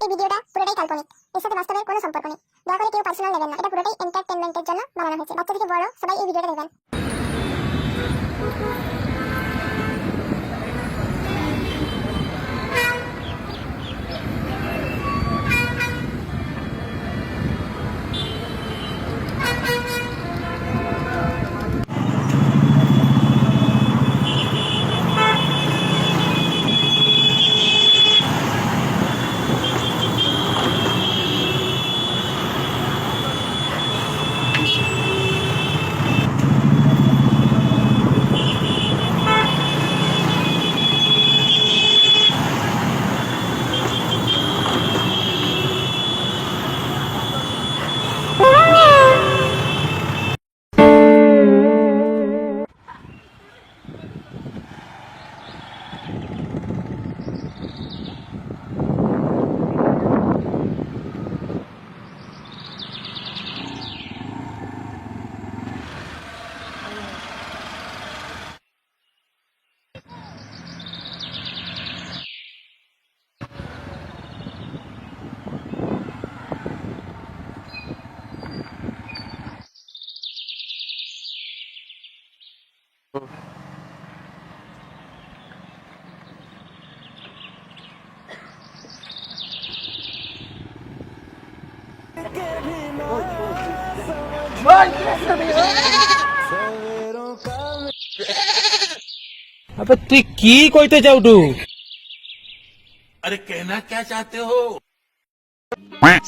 এই ভিডিওটা পুরোটাই কাল্পনিক, এর সাথে বাস্তবের কোনো সম্পর্ক নেই। দয়া করে কেউ পার্সোনাল নেবেন না, এটা পুরোটাই এন্টারটেইনমেন্টের জন্য বানানো হয়েছে। বাচ্চা থেকে বড় সবাই এই ভিডিওটা দেখবেন। अबे তুই কি কইতে চাউটু? अरे कहना क्या चाहते हो?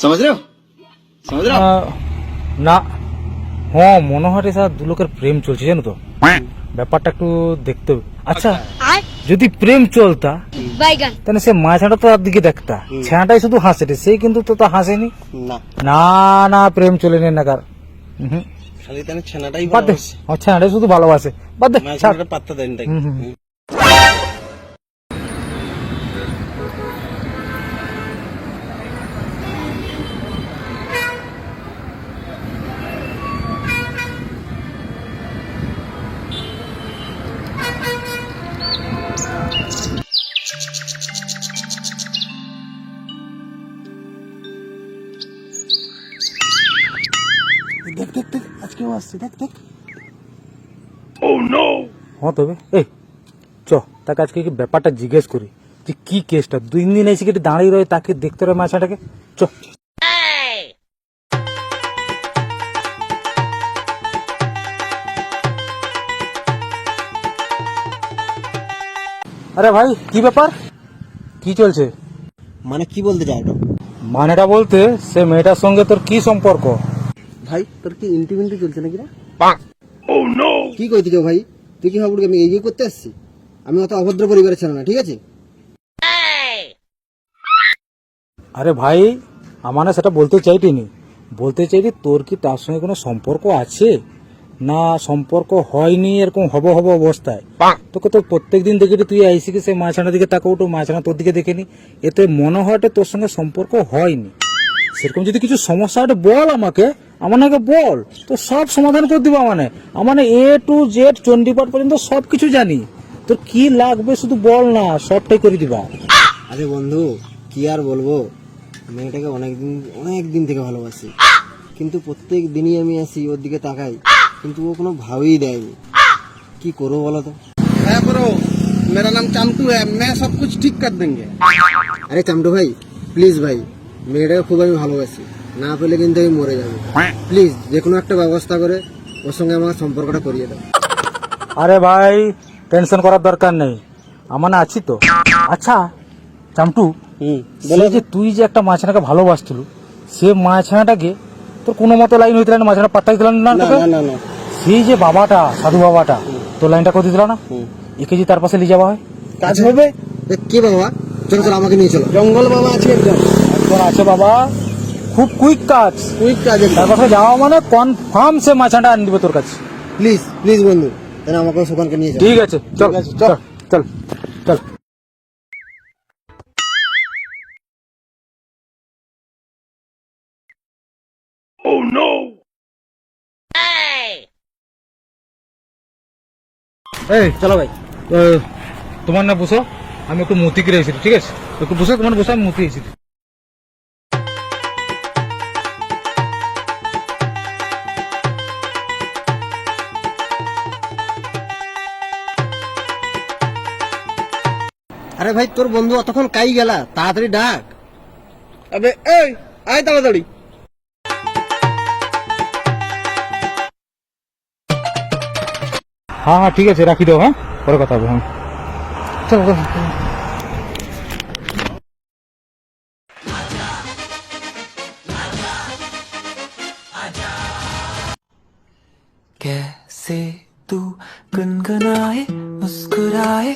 समझ रहे हो समझ रहे हो না হ্যাঁ মনে হয় স্যার দু লোকের প্রেম চলছে জানো তো, ব্যাপারটা একটু দেখতে হবে। আচ্ছা যদি প্রেম চলতা তাহলে সে মাছাটা তো তার দিকে দেখতা, ছেঁড়াটাই শুধু হাসে রে, সেই কিন্তু তো তা হাসেনি। না না না প্রেম চলে নে নাকার, খালি তানে ছানাটাই বাদ দে, ছেঁড়াটাই শুধু ভালোবাসে, বাদ দে ছাড়। মাছটা পাত্তা দেন তাই দেখ দেখ দেখ আজকেও আসছে দেখ দেখ হ্যাঁ তবে এই চ তাকে আজকে কি ব্যাপারটা জিজ্ঞেস করি যে কি কেসটা, 2 দিন এসে কেটে দাঁড়িয়ে রয়ে তাকে দেখতে রয়ে মাছটাকে। চ আরে ভাই কি ব্যাপার, কি চলছে? মানে কি বলতে চাও এটা মানেটা বলতে সে মেয়েটার সঙ্গে তোর কি সম্পর্ক? ভাই তোর কি ইন্টিমেন্টি চলছে নাকি না কি কইতে চাও ভাই? তুই কি ভাবলি আমি এই করতে আসছি? আমি অত অভদ্র পরিবারের ছেলে না, ঠিক আছে? আরে ভাই আমার সেটা বলতে চাইটিনি, বলতে চাইছি তোর কি তার সঙ্গে কোনো সম্পর্ক আছে না সম্পর্ক হয়নি, এরকম হব হব অবস্থায় তোকে তো প্রত্যেকদিন দেখে তুই আইসি কি সেই মাছানার দিকে তাকে উঠো, মাছানা তোর দিকে দেখেনি, এতে মনে হয় তোর সঙ্গে সম্পর্ক হয়নি। সেরকম যদি কিছু সমস্যা হয় বল আমাকে, আমার নাকি বল, তো সব সমাধান করে দিব। আমার এ টু জেড চণ্ডীপাঠ পর্যন্ত সব কিছু জানি, তোর কি লাগবে শুধু বল না, সবটাই করে দিবা। আরে বন্ধু কি আর বলবো, মেয়েটাকে অনেক দিন থেকে ভালোবাসি, কিন্তু প্রত্যেক দিনই আমি আসি ওর দিকে তাকাই, কিন্তু ও কোনো ভাবেই দেয়নি। কি করবো বলো তো? है ब्रो, मेरा नाम चामटू है, मैं सब कुछ ठीक कर देंगे। আরে চামটু ভাই প্লিজ ভাই, মেয়েটাকে খুব আমি ভালোবাসি, না পেলে কিন্তু আমি মরে যাবো। প্লিজ যে কোনো একটা ব্যবস্থা করে ওর সঙ্গে আমার সম্পর্কটা করিয়ে দাও। আরে ভাই টেনশন করার দরকার নেই, আমার না আছি তো। আচ্ছা চামটু, সেই যে তুই যে একটা মাছানাকে ভালোবাসছিল, সে মাছানাটাকে তোর কোনো মতো লাইন হইতে না, মাছানা পাত্তাই দিল না তোকে? না না সেই যে বাবাটা সাধু বাবাটা তোর লাইনটা করে দিল না, একে যে তার পাশে নিয়ে যাওয়া হয় কাজ হবে? কি বাবা, চলো চলো আমাকে নিয়ে চলো। জঙ্গল মামা আছে একজন, একজন আছে বাবা, খুব কুইক কাজ, কুইক কাজ তার পাশে যাওয়া মানে কনফার্ম সে মাছানাটা আনি দিবে তোর কাছে। প্লিজ প্লিজ বন্ধু, তাহলে আমাকে সুখানকে নিয়ে যাও। ঠিক আছে চল চল চল চল। এই চলো ভাই, তোমার না বসো, আমি একটু মতি করে এসেছি, ঠিক আছে একটু বসো, তোমার বসো, আমি মতি এসেছি। আরে ভাই তোর বন্ধু অতক্ষণ কাই গেলা, তাড়াতাড়ি ডাক। আবে এই আয় তাড়াতাড়ি। হ্যাঁ হ্যাঁ ঠিক আছে, রাখি দাও, হ্যাঁ পরে কথা হবে। হ্যাঁ চলো চলো। कैसे तू गुनगुनाए मुस्कुराए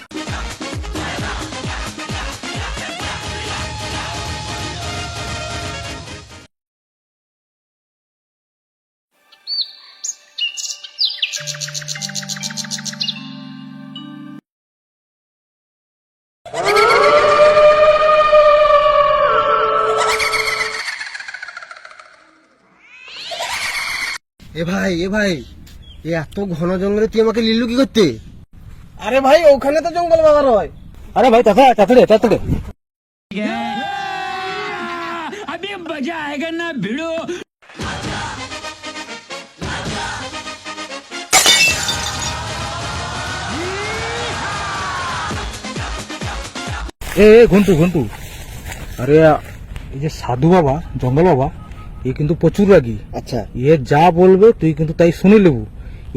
এ ভাই এ এত ঘন জঙ্গলে তুই আমাকে লিলু কি করতে? আরে ভাই ওখানে তো জঙ্গল বাবার হয়। আরে ভাই তাড়াতাড়ি তাড়াতাড়ি তাড়াতাড়ি। ঘন্টু ঘন্টু, আরে এই যে সাধু বাবা, জঙ্গল বাবা, এ কিন্তু প্রচুর রাগী। আচ্ছা এ যা বলবে তুই কিন্তু তাই শুনে নেবু,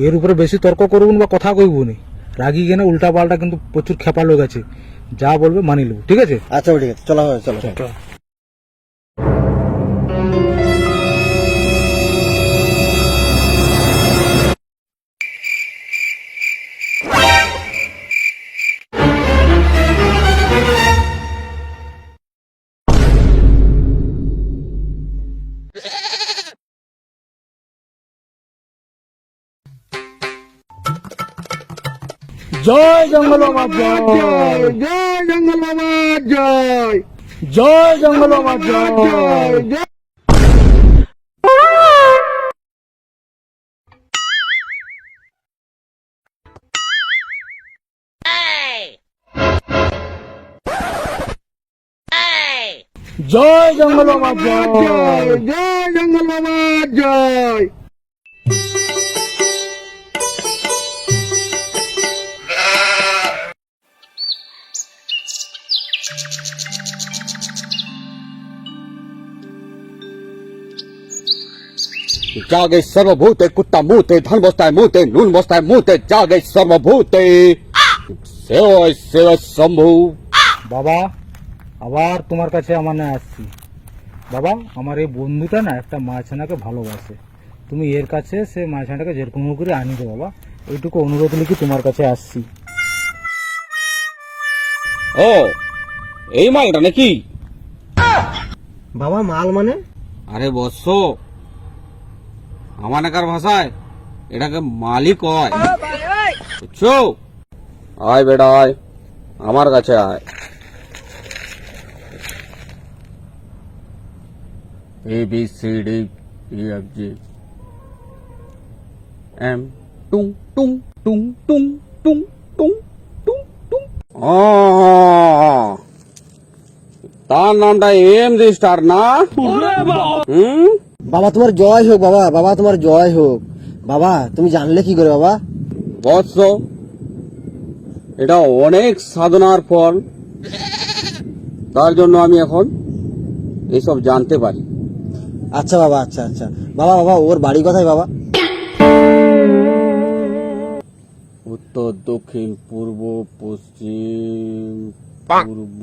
এর উপরে বেশি তর্ক করবো বা কথা কইব না। রাগী কেন উল্টা পাল্টা কিন্তু প্রচুর খেপা লোক আছে, যা বলবে মানি নেবু, ঠিক আছে? আচ্ছা ঠিক আছে, চলো চলো চলো। জয় জঙ্গল বাবা জয়, জয় জঙ্গল বাবা জয়, জয় জঙ্গল বাবা জয়। জয়। জয় জঙ্গল বাবা জয়। জয় জঙ্গল বাবা জয়। जागे सर्वभूते कुत्ता मुहते धन बसता है मुहते नून बसता है मुहते जागे सर्वभूते सेवा सेवा शंभु। বাবা আবার তোমার কাছে আমার না আসছি। বাবা আমার এই বন্ধুটা না একটা মাছানাকে ভালোবাসে, তুমি এর কাছে সে মাছানাটাকে যেরকম করে আনি দো বাবা, এইটুকু অনুরোধ লিখে তোমার কাছে আসছি। ও এই মালটা নাকি? বাবা মাল মানে? আরে বৎস, আমার একার ভাষায় এটাকে মালিক হয়, বুঝছো? আয় বেটা আয়, আমার কাছে আয়। A B C D E F G M টুং টুং টুং টুং টুং টুং টুং টুং। তার নামটা এম জি স্টার না? বাবা তোমার জয় হোক বাবা, বাবা তোমার জয় হোক। বাবা তুমি জানলে কি করে বাবা? বৎস, এটা অনেক সাধনার ফল, তার জন্য আমি এখন এইসব জানতে পারি। আচ্ছা বাবা, আচ্ছা আচ্ছা। বাবা বাবা ওর বাড়ি কোথায় বাবা? উত্তর দক্ষিণ পূর্ব পশ্চিম পূর্ব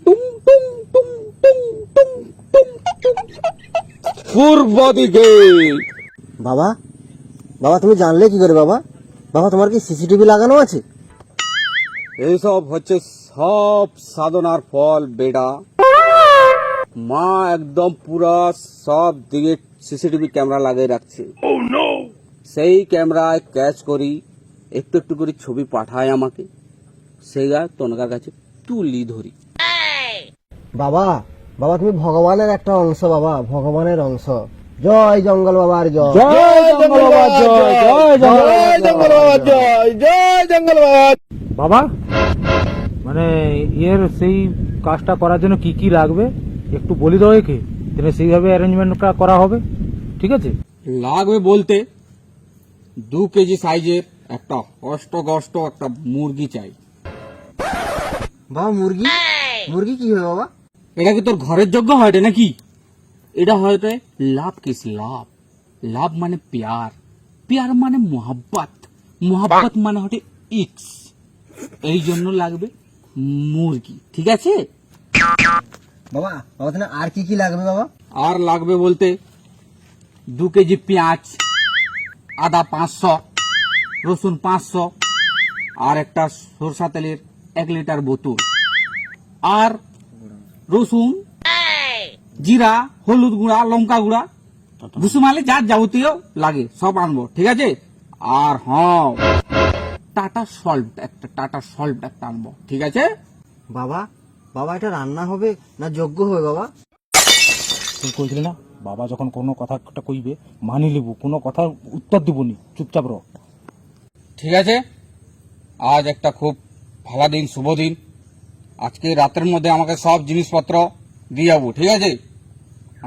টুং টুং টুং টুং টুং টুং টুং পূর্ব দিকে। বাবা বাবা তুমি জানলে কি করে বাবা? বাবা তোমার কি সিসিটিভি লাগানো আছে? এইসব হচ্ছে সব সাধনার ফল বেটা। মা একদম পুরা সব দিকে সিসিটিভি ক্যামেরা লাগিয়ে রাখছে। সেই ক্যামেরায় ক্যাচ করি, একটু একটু করে ছবি পাঠায় আমাকে, সেইটা তনকার কাছে তুলি ধরি। বাবা বাবা তুমি ভগবানের একটা অংশ বাবা, ভগবানের অংশ। জয় জঙ্গল বাবার জয়। জয় জঙ্গল বাবা জয়, জয় জয় জঙ্গল বাবা জয়, জয় জঙ্গল বাবা। বাবা মানে এর সেই কাজটা করার জন্য কি কি লাগবে একটু বলি দাও একে, তাহলে সেইভাবে অ্যারেঞ্জমেন্টটা করা হবে, ঠিক আছে? লাগবে বলতে 2 কেজি সাইজের একটা অষ্ট একটা মুরগি চাই, বাবা মুরগি মুরগি কি হবে বাবা? এটা কি তোর ঘরের যোগ্য হয় এটা নাকি? এটা হয় লাভ কিস লাভ, লাভ মানে প্যার, প্যার মানে মোহাব্বত, মোহাব্বত মানে হটে ইক্স, এই জন্য লাগবে মুরগি, ঠিক আছে? বাবা বাবা তাহলে আর কি কি লাগবে বাবা? আর লাগবে বলতে 2 কেজি পেঁয়াজ, আদা 500, রসুন 500, আর একটা সরষা তেলের 1 লিটার বোতল, আর রসুন, জিরা, হলুদ গুঁড়া, লঙ্কা গুঁড়া, ভুসুমালে যা যাবতীয় লাগে সব আনবো, ঠিক আছে? আর হ্যাঁ, টাটা সল্ট একটা আনবো, ঠিক আছে? বাবা বাবা এটা রান্না হবে না যোগ্য হবে বাবা? তুই কইছিলি না বাবা যখন কোনো কথা কইবে মানি লিব, কোনো কথা উত্তর দিবনি, চুপচাপ রহ। ঠিক আছে, আজ একটা খুব ভালো দিন, শুভ দিন। আজকে রাতের মধ্যে আমাকে সব জিনিসপত্র দিয়ে যাবো, ঠিক আছে?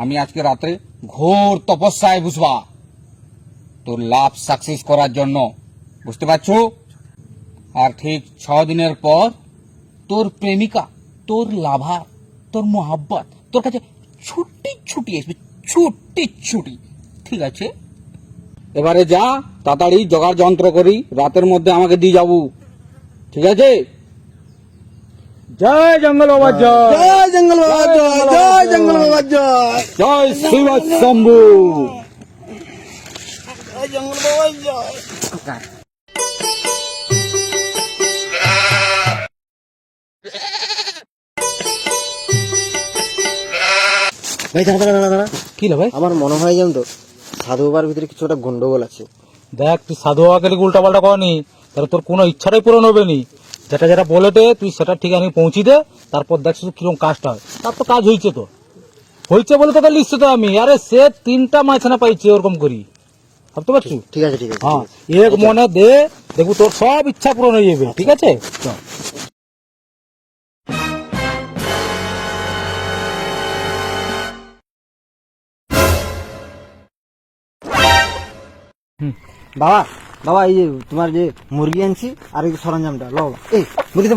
আমি আজকে রাত্রে ঘোর তপস্যায় বুঝবা তোর লাভ সাকসেস করার জন্য, বুঝতে পারছো? আর ঠিক 6 দিনের পর তোর প্রেমিকা, তোর লাভার, তোর মোহাব্বত তোর কাছে ছুটি আসবে, ছুটি, ঠিক আছে? এবারে যা তাড়াতাড়ি জোগাড় যন্ত্র করি, রাতের মধ্যে আমাকে দিয়ে যাবো, ঠিক আছে? জয় জঙ্গল বাবা জয়, জয় জঙ্গল বাবা জয়, জয় জঙ্গল বাবা জয়, জয় শিব শম্ভু। জয় জঙ্গল বাবা জয়। ভাই দাঁড়া, কি রে ভাই? আমার মনে হয় যেন তো সাধু বাবার ভিতরে কিছু একটা গন্ডগোল আছে। দেখ তুই সাধু বাবাকে উল্টা পাল্টা করনি, তাহলে তোর কোনো ইচ্ছাটাই পূরণ হবে নি। যেটা বলেতে তুই সেটা ঠিক আমি পৌঁছি দে, তারপর দেখ শুধু কিরকম কাজটা হয়। তার তো কাজ হয়েছে, তো হয়েছে বলে তোকে লিখছে তো আমি। আরে সে 3টা মাছনা পাইছে ওরকম করি, ভাবতে পারছি? ঠিক আছে হ্যাঁ, এক মনে দে, দেখবো তোর সব ইচ্ছা পূরণ হয়ে যাবে, ঠিক আছে? চল। বাবা বাবা এই যে তোমার যে মুরগি আনছি আর এই সরঞ্জামটা লো বাবা। এই মুরগি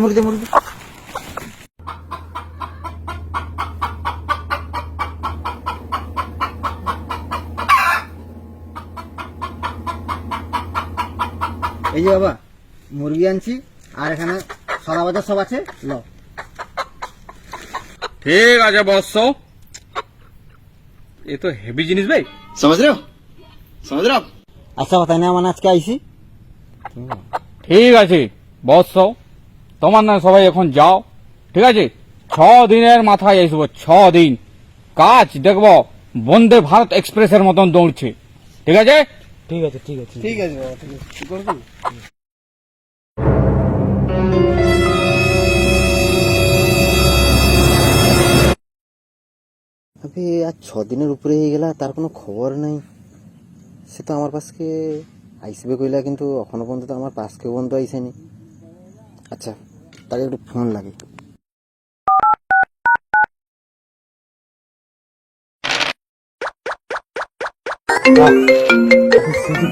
এই যে বাবা মুরগি আনছি আর এখানে সরা বাজার সব আছে লো। ঠিক আছে বৎস, এ তো হেভি জিনিস ভাই। আচ্ছা তাই না মানে আজকে আইছি। ঠিক আছে বৎস, তোমার না সবাই এখন যাও, ঠিক আছে? 6 দিনের মাথায় আসবো, 6 দিন কাজ দেখবো বন্দে ভারত এক্সপ্রেসের মতন দৌড়ছে, ঠিক আছে? ঠিক আছে ঠিক আছে ঠিক আছে বাবা, ঠিক আছে, কি করবেন? আবে আজ 6 দিনের উপরে হয়ে গেলা, তার কোনো খবর নাই। সে তো আমার পাশকে আইসবে কইলা, কিন্তু এখনো পর্যন্ত তো আমার পাশকে পর্যন্ত আইসেনি। আচ্ছা তাকে একটু ফোন লাগে।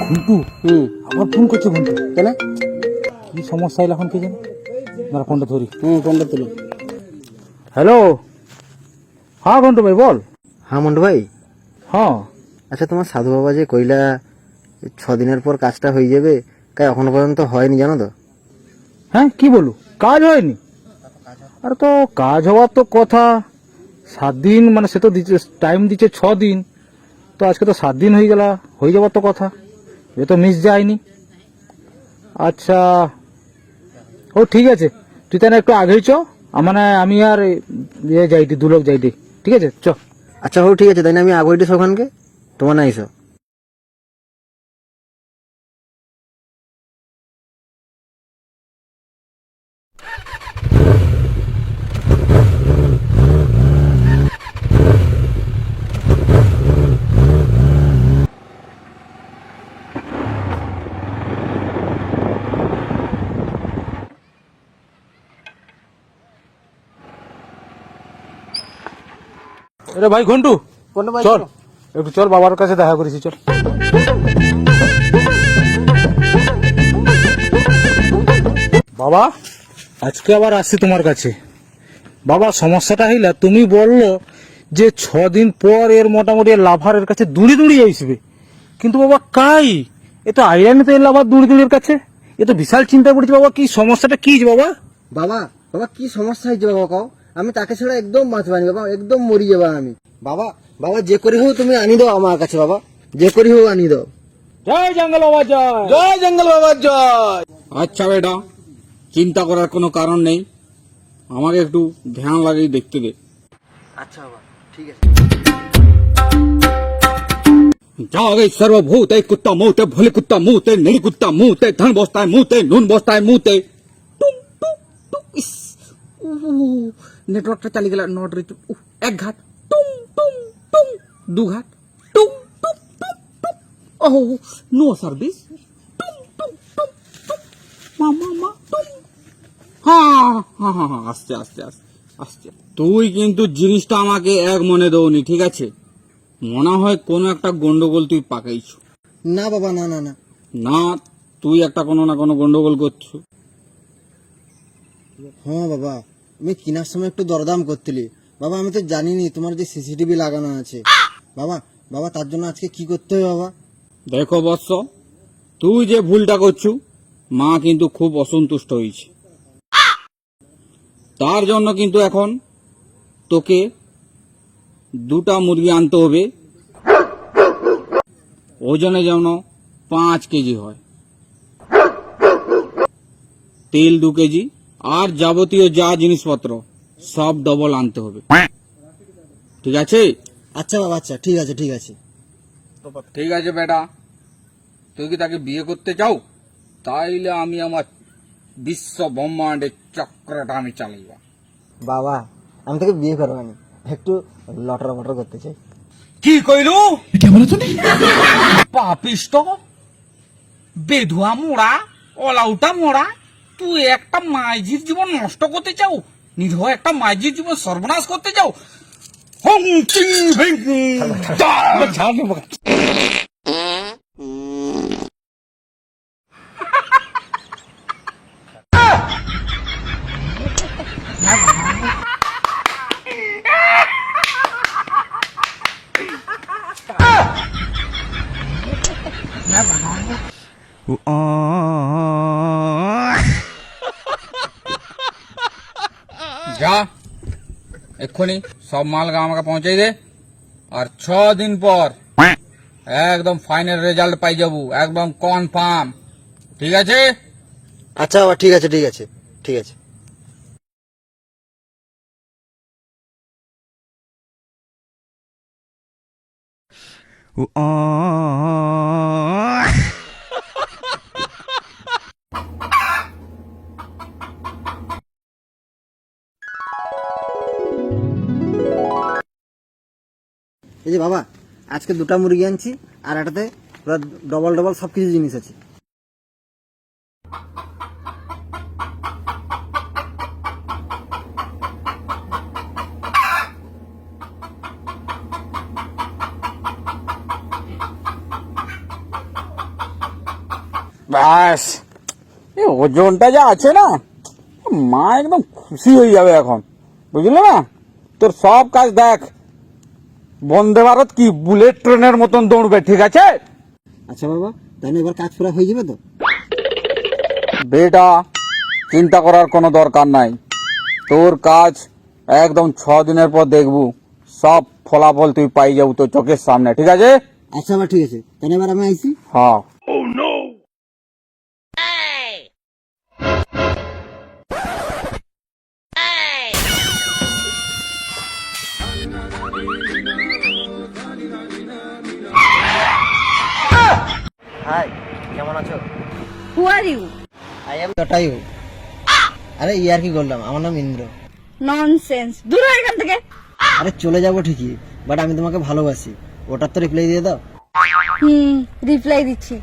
ঘুন্টু আবার ফোন করছে। ঘুন্টু কেন? কি সমস্যা হলো এখন, কি জানি? দাঁড়া ফোনটা ধরি। ফোনটা তুলো। হ্যালো, হ্যাঁ ঘন্টু ভাই বল। হ্যাঁ মন্টু ভাই। হ্যাঁ আচ্ছা তোমার সাধু বাবা যে কইলা 6 দিনের পর কাজটা হয়ে যাবে, তাই এখনো পর্যন্ত হয়নি জানো তো? হ্যাঁ, কি বলু, কাজ হয়নি? আরে তো কাজ হওয়ার তো কথা 7 দিন, মানে সে তো টাইম দিচ্ছে 6 দিন, তো আজকে তো 7 দিন হয়ে গেল, হয়ে যাওয়ার তো কথা, এ তো মিস যায়নি। আচ্ছা ও ঠিক আছে, তুই তাহলে একটু আগেই চ, মানে আমি আর যাইটি 2 লোক যাইটি, ঠিক আছে চ। আচ্ছা হো ঠিক আছে, তাই না আমি আগইটি সখানকে তোমার না আইসো। আরে ভাই ঘন্টু, কোনটা ভাই? চল একটু চল, বাবার কাছে দেখা করেছি, চল। বাবা আজকে আবার আসছি তোমার কাছে। বাবা সমস্যাটা হইলা, তুমি বললো যে 6 দিন পর এর মোটামুটি লাভারের কাছে দূরে দূরে আসবে, কিন্তু বাবা কাই এ তো আইরানি তো এর লাভার দূরে দূরের কাছে, এ তো বিশাল চিন্তা করছি বাবা। কি সমস্যাটা কি বাবা? বাবা বাবা কি সমস্যা হয়েছে বাবা কও? আমি তাকে ছাড়া একদম বাঁচবানি বাবা, একদম মরি যাবা আমি। বাবা বাবা যে করি হোক তুমি আনি দাও আমার কাছে বাবা, যে করি হোক আনি দাও। জয় জঙ্গল বাবা জয়। জয় জঙ্গল বাবার জয়। আচ্ছা বেটা, চিন্তা করার কোনো কারণ নেই, আমাকে একটু ধ্যান লাগিয়ে দেখতে দে। আচ্ছা বাবা ঠিক আছে। जागे सर्वभूत कुत्ता मुते भोले कुत्ता मुते नेड़ी कुत्ता मुते धन बसता है मुते नून बसता है मुते टुम टुम टुम इस नेटवर्क चली गया नॉट रिच एक घाट टुम टुम टुम दो घाट टुम टुम टुम टुम ओह नो सर्विस टुम टुम टुम टुम मामा मा टुम हाँ हाँ हाँ हाँ आस्ते आस्ते आस्ते आस्ते তুই কিন্তু জিনিসটা আমাকে এক মনে দৌনি, ঠিক আছে? মনে হয় কোনো একটা গন্ডগোল তুই পাকাইছ। না বাবা না না না না, তুই একটা কোনো না কোনো গন্ডগোল করছো। হ্যাঁ বাবা, আমি কেনার সময় একটু দরদাম করছিলি বাবা, আমি তো জানিনি তোমার যে সিসিটিভি লাগানো আছে। বাবা বাবা তার জন্য আজকে কি করতে হবে বাবা? দেখো বৎস, তুই যে ভুলটা করছু মা কিন্তু খুব অসন্তুষ্ট হয়েছে। তার জন্য কিন্তু এখন তোকে 2টা মুরগি আনতে হবে, ওজনে যেন 5 কেজি হয়, তেল 2 কেজি, আর যাবতীয় যা জিনিসপত্র সব ডবল আনতে হবে, ঠিক আছে? আচ্ছা বাবা আচ্ছা ঠিক আছে ঠিক আছে। ঠিক আছে বেটা, তুই কি তাকে বিয়ে করতে চাও? তাইলে আমি আমার বিশ্ব ব্রহ্মাণ্ডের চক্রটা আমি চালাইবা। বাবা আমি তোকে বিয়ে করবো না, একটু লটর মটর করতে চাই। কি কইলু? পাপিষ্ট বেধুয়া মোড়া অলাউটা মোড়া, তুই একটা মাইজির জীবন নষ্ট করতে চাও, নিরহ একটা মাইজির জীবন সর্বনাশ করতে চাও। হং চিং ভিং দা। যা এক্ষুনি সব মাল আমাকে পৌঁছাই দে, আর 6 দিন পর একদম ফাইনাল রেজাল্ট পাই যাবো, একদম কনফার্ম, ঠিক আছে? আচ্ছা বাবা ঠিক আছে ঠিক আছে ঠিক আছে। এই যে বাবা আজকে 2টা মুরগি আনছি, আর এটাতে পুরো ডবল ডবল সবকিছু জিনিস আছে। ব্যাস, এই ওজনটা যা আছে না, মা একদম খুশি হয়ে যাবে এখন, বুঝলে না? তোর সব কাজ দেখ বন্দে ভারত কি বুলেট ট্রেনের মতন দৌড়বে, ঠিক আছে? আচ্ছা বাবা তাহলে এবার কাজ পুরো হয়ে যাবে তো? বেটা চিন্তা করার কোনো দরকার নাই, তোর কাজ একদম 6 দিনের পর দেখবো, সব ফলাফল তুই পাই যাবো তোর চোখের সামনে, ঠিক আছে? আচ্ছা বাবা ঠিক আছে, তাহলে এবার আমি আইছি। হ্যাঁ। হাই কেমন আছো? Who are you? I am Jatayu. আরে ইয়ার কি করলাম, আমার নাম ইন্দ্র। ননসেন্স, দূর হ এখান থেকে। আরে চলে যাবো ঠিকই, বাট আমি তোমাকে ভালোবাসি, ওটার তো রিপ্লাই দিয়ে দাও। রিপ্লাই দিচ্ছি।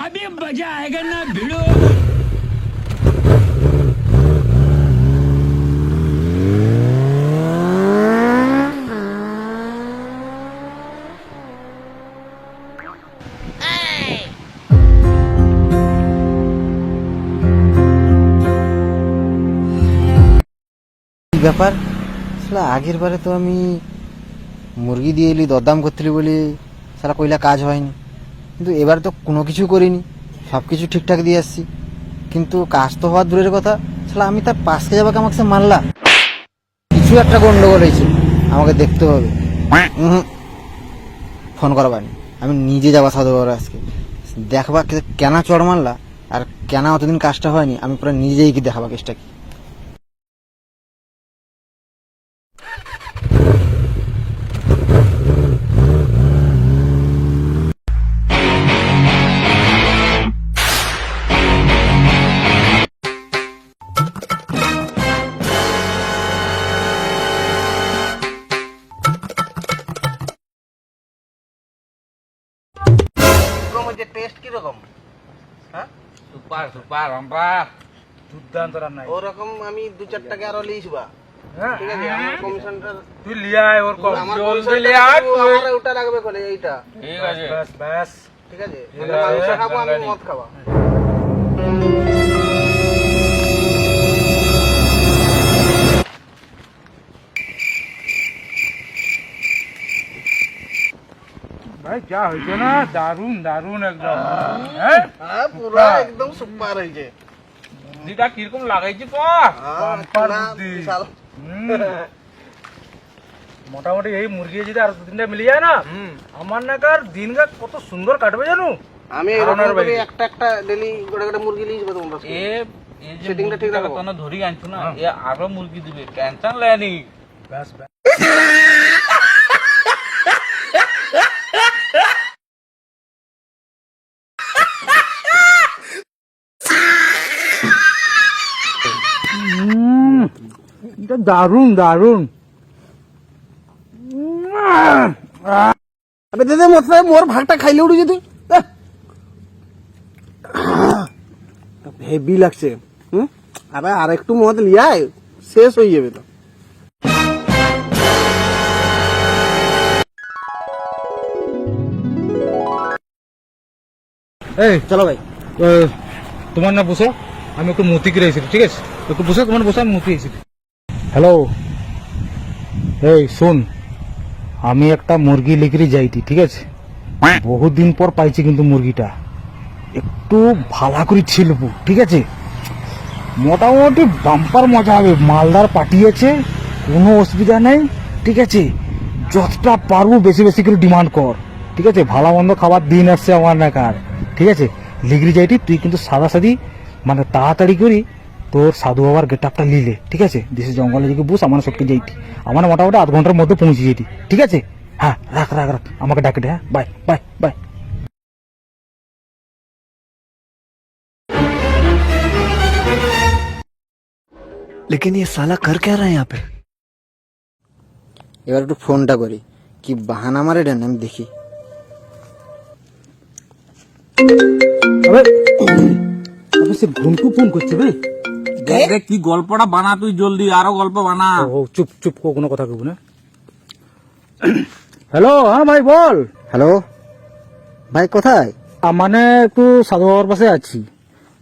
अभी मजा आएगा ना भिड़ो। কি ব্যাপার, সালা আগের বারে তো আমি মুরগি দিয়ে এলি দরদাম করতেলি বলে সালা কইলা কাজ হয়নি, কিন্তু এবার তো কোনো কিছু করিনি, সব কিছু ঠিকঠাক দিয়ে আসছি, কিন্তু কাজ তো হওয়ার দূরের কথা, সালা আমি তার পাশে যাবাকে আমাকে মারলা। কিছু একটা গন্ডগোল হয়েছে, আমাকে দেখতে হবে। ফোন করবানি, আমি নিজে যাবা সাধুবাবার আজকে দেখবা কেন চড় মারলা আর কেন অতদিন কাজটা হয়নি, আমি পুরো নিজেই কি দেখাবা কেসটা কি। টেস্ট কিরকম? হ্যাঁ সুপার সুপার আমরা দুর্দান্ত রান্না হয়েছে। ওরকম আমি 2-4 টাকা আরো লিখবা, হ্যাঁ ঠিক আছে? আমার কমিশনটা তুই লিয়ায় ওর কম আমার জলদি লিয়ে আয় তুই। আমার ওটা লাগবে কোলে এইটা, ঠিক আছে ব্যাস ব্যাস ঠিক আছে? ঠিক আমি আছে, মাংস খাবো, আমি ready। মদ খাবো। ভাই যা হয়েছে না, দারুন দারুন একদম। হ্যাঁ হ্যাঁ পুরো একদম সুপার হয়েছে। বুদ্ধিটা কিরকম লাগাইছি তো বাম্পার পুরা বুদ্ধি। বিশাল। মোটামুটি এই মুরগি যদি আর 2-3টা মিলে যায় না, আমার নাকার দিনটা কত সুন্দর কাটবে জানো। আমি এরকম করে একটা একটা ডেলি গোটা গোটা মুরগি লিখবো তোমরা। এ এই যে Setting টা ঠিক মুরগিটা রাখবো। তোনা ধরি আনছো না, এ আরো মুরগি দিবে, টেনশন লেনি। ব্যাস ব্যাস এটা দারুন দারুন। আবে দে দে মশাই, মোর ভাগটা খাইলে উঠে যেতে। হেভি লাগছে। আরে আর একটু মদ লিয়ায়, শেষ হয়ে যাবে তো। এই চলো ভাই। তোমার না বসো, আমি একটু মতি করে এসেছি, ঠিক আছে? একটু বসে, তোমার বসে আমি মতি এসেছি। হ্যালো, এই শোন, আমি একটা মুরগি লিখরি যাইতি, ঠিক আছে? বহুত দিন পর পাইছি কিন্তু মুরগিটা একটু ভালো করে ছিলবো, ঠিক আছে? মোটামুটি বাম্পার মজা হবে, মালদার পাঠিয়েছে, কোনো অসুবিধা নেই, ঠিক আছে? যতটা পারবো বেশি বেশি করে ডিমান্ড কর, ঠিক আছে? ভালো মন্দ খাবার দিন আসছে আমার নাকার, ঠিক আছে? লিগরি যাইটি তুই কিন্তু সাদা সাদি মানে তাড়াতাড়ি করি তোর সাধু বাবার গেট আপটা নিলে, ঠিক আছে? দেশে জঙ্গলে দিকে বুঝ আমার সবকে যাইতি, আমার মোটামুটি 8 ঘন্টার মধ্যে পৌঁছে যেতি, ঠিক আছে? হ্যাঁ রাখ রাখ রাখ, আমাকে ডাকে দে। হ্যাঁ বাই বাই বাই। लेकिन ये साला कर क्या रहा है यहाँ पे? এবার একটু ফোনটা করি, কি বাহানা মারে দেন আমি দেখি। আবে আবে সে ঘুমটু ফোন করছে বে। দেখ দেখ কি গল্পটা বানা তুই, জলদি আরো গল্প বানা। ও চুপ চুপ, কোনো কথা কইব না। হ্যালো, হ্যাঁ ভাই বল। হ্যালো ভাই, কোথায়? মানে একটু সাধু বাবার পাশে আছি,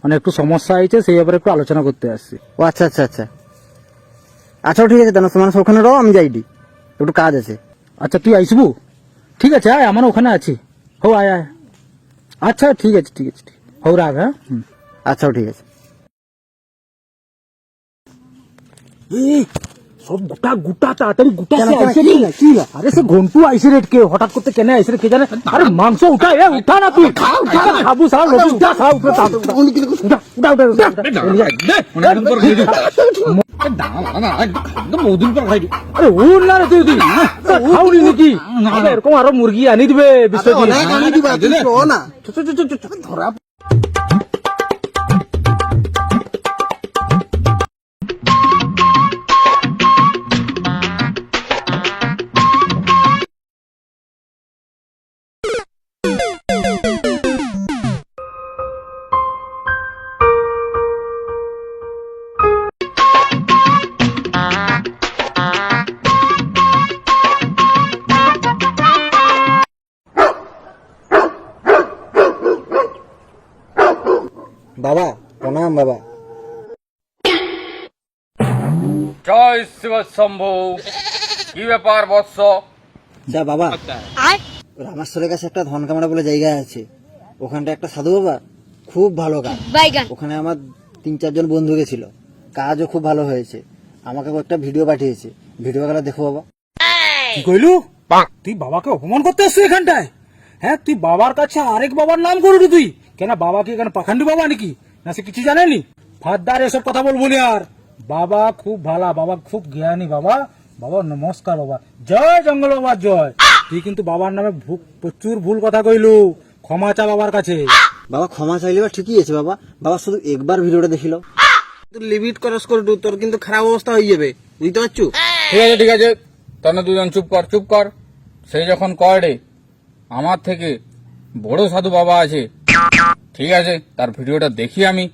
মানে একটু সমস্যা হয়েছে, সেই ব্যাপারে একটু আলোচনা করতে আসছি। ও আচ্ছা আচ্ছা আচ্ছা আচ্ছা, ঠিক আছে, তাহলে তোমার ওখানে রও, আমি যাইডি, একটু কাজ আছে। আচ্ছা তুই আইসবু? ঠিক আছে আয়, আমার ওখানে আছি। হো আয় আয়। আচ্ছা ঠিক আছে ঠিক আছে, হো রাখ। হ্যাঁ আচ্ছা ঠিক আছে। এই সব গোটা গোটা তাড়াতাড়ি গোটা কেন, সে কেন, আইসে কি নি। না, কি না? আরে সে ঘন্টু আইসে রে, কে হঠাৎ করতে কেন আইসে রে কে জানে। আরে মাংস উঠা, এ উঠা না তুই, খাবু সারা লোক উঠা, খাও উঠা উঠা উঠা উঠা উঠা। অনেকদিন পর খাই দিই। একদম বহুদিন পর খাই দিই। আরে উঠ না রে তুই, তুই খাওনি নাকি? আরে এরকম আরো মুরগি আনি দিবে বিশ্বজিৎ। অনেক আনি দিবা, তুই শো না। ধরা শিব শম্ভু, কি ব্যাপার বৎস? যা বাবা, রামেশ্বরের কাছে একটা ধনকামড়া বলে জায়গা আছে, ওখানটা একটা সাধু বাবা খুব ভালো কাজ। ওখানে আমার 3-4 জন বন্ধু গেছিল, কাজও খুব ভালো হয়েছে। আমাকে একটা ভিডিও পাঠিয়েছে, ভিডিওগুলো দেখো বাবা। কি কইলু? তুই বাবাকে অপমান করতে আসছিস এখানটায়? হ্যাঁ, তুই বাবার কাছে আরেক বাবার নাম করবি তুই? কেন, বাবা কি এখানে পাখান্ডি বাবা নাকি? না সে কিছু জানেনি? ফাদার এসব কথা বলবো না আর। বাবা খুব ভালো, বাবা খুব জ্ঞানী বাবা। বাবা নমস্কার বাবা, জয় জঙ্গল বাবা জয়। তুই কিন্তু বাবার নামে প্রচুর ভুল কথা কইলু, ক্ষমা চা বাবার কাছে। বাবা ক্ষমা চাইলে বা ঠিকই আছে বাবা, বাবা শুধু একবার ভিডিওটা দেখিল। তুই লিমিট ক্রস করে তোর কিন্তু খারাপ অবস্থা হয়ে যাবে, বুঝতে পারছো? ঠিক আছে, তাহলে দুজন চুপ কর। সেই যখন কয় রে আমার থেকে বড় সাধু বাবা আছে, ঠিক আছে, তার ভিডিওটা দেখি আমি,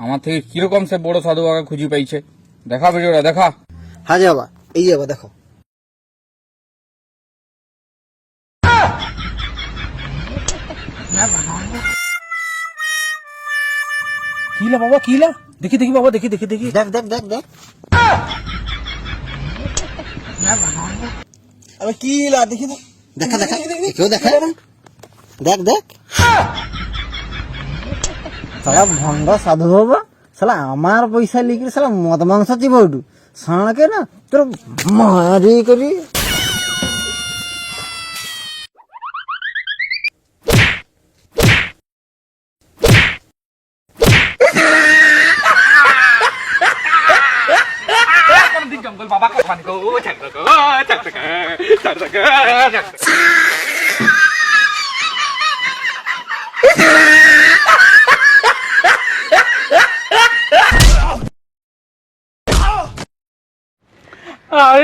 আমার থেকে কিরকম সে বড় সাধু বাবাকে খুঁজে পাইছে। দেখা ভিডিওটা, দেখা। হ্যাঁ যে বাবা, এই যে বাবা দেখো। কিলা বাবা, কিলা? দেখি বাবা, দেখি। দেখ দেখ দেখ দেখ আরে কি লা দেখি তো। দেখা দেখা কেউ দেখা দেখ দেখ। সালা ভণ্ড সাধু বাবা, সালা আমার পয়সা লিখে সালা মদ মাংস চিব উঠু সাঁড়কে না তোর মারি করি। জঙ্গল বাবা কখন গো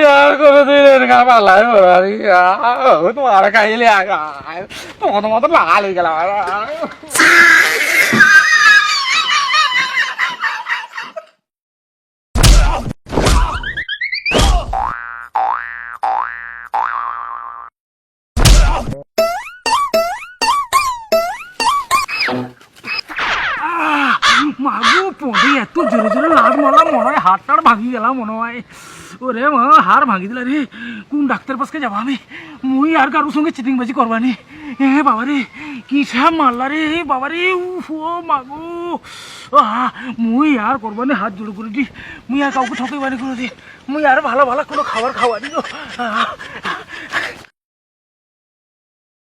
यार कोनदिन एरका पालाई बरारी तुम्हारा कहिले आगा तो मत लाल हो गेला মাগো পড়ে এত জোরে জোরে লাট মারলাম, মনে হয় হাত টাট ভাঙি গেলাম মনে হয়। ওরে মা, হাড় ভাঙি দিলা রে। কোন ডাক্তার পাশকে যাবো আমি? মুই আর কারোর সঙ্গে চিটিংবাজি করবানি। বাবা রে, কি সাপ মারলা রে বাবা রে। উফ ও মাগো, মুই আর করবানি, হাত জোড়ো করে দি। মুই আর কাউকে ঠকাইবানি করে দি। মুই আর ভালো ভালো কোনো খাবার খাওয়ানি।